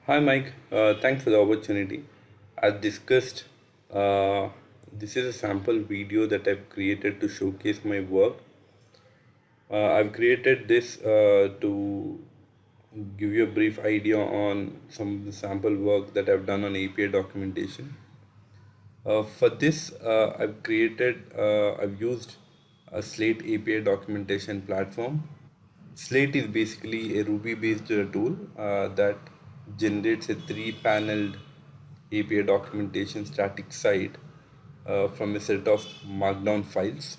Hi, Mike. Thanks for the opportunity. As discussed, uh, this is a sample video that I've created to showcase my work. I've created this to give you a brief idea on some of the sample work that I've done on API documentation. For this, I've used a Slate API documentation platform. Slate is basically a Ruby-based tool that generates a three-paneled API documentation static site from a set of Markdown files.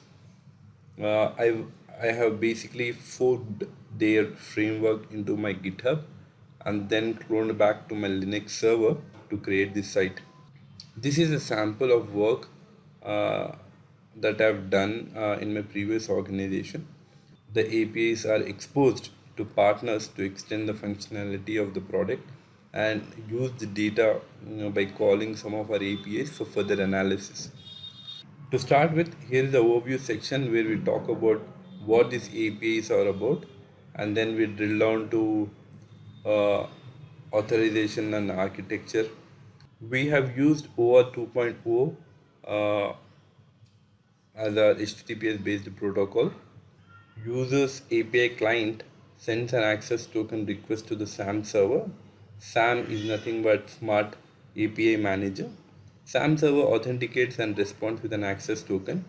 Uh, I've I have basically forked their framework into my GitHub and then cloned back to my Linux server to create this site. This is a sample of work uh, that I've done in my previous organization. The APIs are exposed to partners to extend the functionality of the product and use the data by calling some of our APIs for further analysis. To start with, here is the overview section where we talk about what these APIs are about, and then we drill down to uh, authorization and architecture. We have used OAuth 2.0 uh, as our HTTPS based protocol. Users API client sends an access token request to the SAM server. SAM is nothing but Smart API Manager. SAM server authenticates and responds with an access token.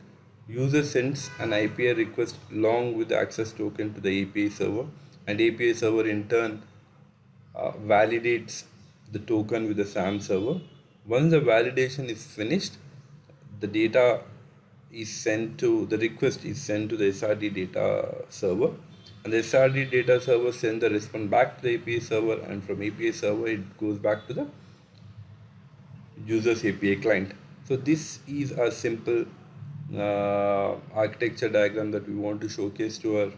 User sends an API request along with the access token to the API server, and API server in turn validates the token with the SAM server. Once the validation is finished, the data is sent to the request is sent to the SRD data server, and the SRD data server sends the response back to the API server, and from API server it goes back to the user's API client. So this is a simple architecture diagram that we want to showcase to our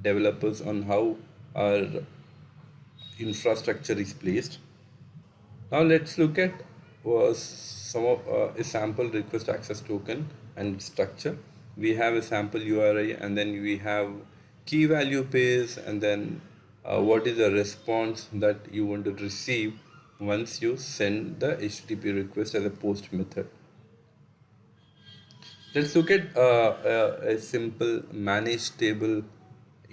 developers on how our infrastructure is placed. Now let's look at some of a sample request access token and structure. We have a sample URI, and then we have key value pairs, and then what is the response that you want to receive once you send the HTTP request as a post method. Let's look at a simple manage table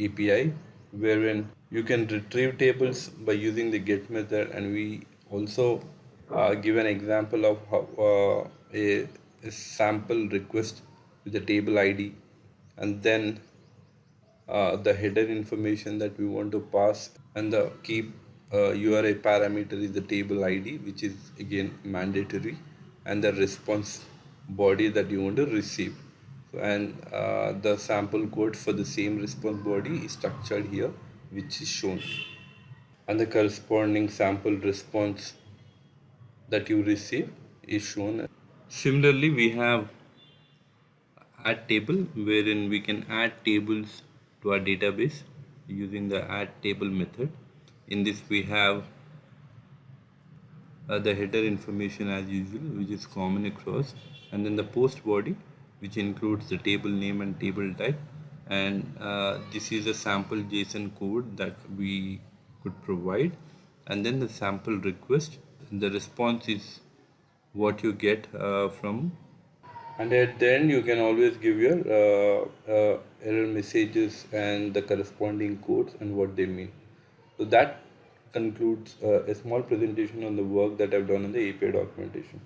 API wherein you can retrieve tables by using the get method, and we also give an example of how a sample request with the table ID, and then the header information that we want to pass, and the key URI parameter is the table ID, which is again mandatory, and the response body that you want to receive. And the sample code for the same response body is structured here, which is shown, and the corresponding sample response that you receive is shown. Similarly, we have add table wherein we can add tables to our database using the add table method. In this we have the header information as usual, which is common across, and then the post body, which includes the table name and table type, and this is a sample JSON code that we could provide, and then the sample request. The response is what you get from, and at the end you can always give your error messages and the corresponding codes and what they mean. So that concludes a small presentation on the work that I've done on the API documentation.